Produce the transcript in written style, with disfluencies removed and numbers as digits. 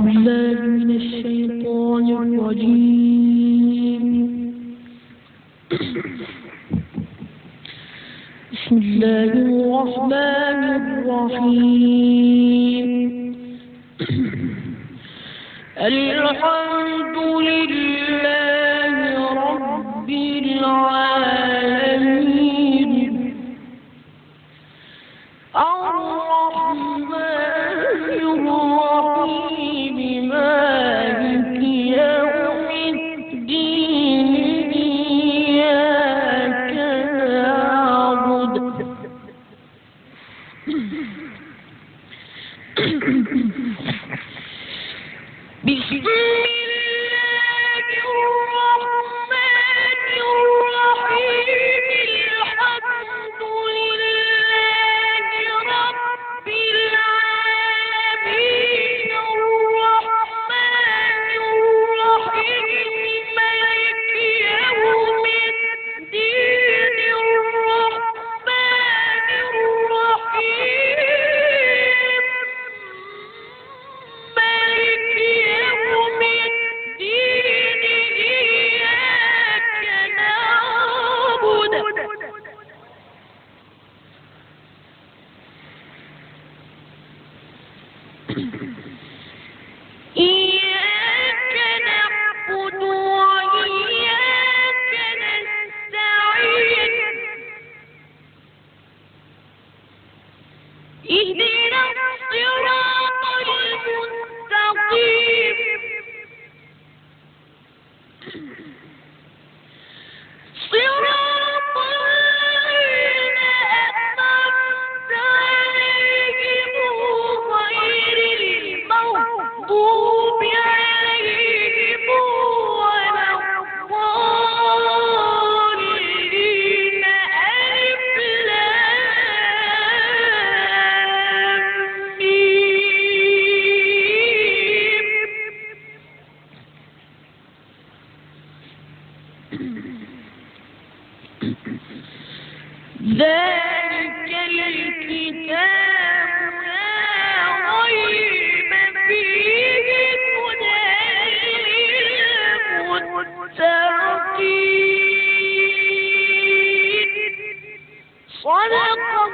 بالله من الشيطان الرجيم. بسم الله الرحمن الرحيم. الحمد لله رب العالمين الرحمن الرحيم مالك يوم الدين إياك نعبد بسم الله الرحمن الرحيم. الحمد لله رب العالمين الرحمن الرحيم مالك يوم الدين الرحمن الرحيم مالك يوم الدين إياك نعبد وإياك نستعين. اهدنا الصراط المستقيم صراط الذين أنعمت عليهم غير المغضوب عليهم ولا الضالين. ألف لام ميم. ذلك الكتاب لا ريب فيه هدى للمتقين. صدق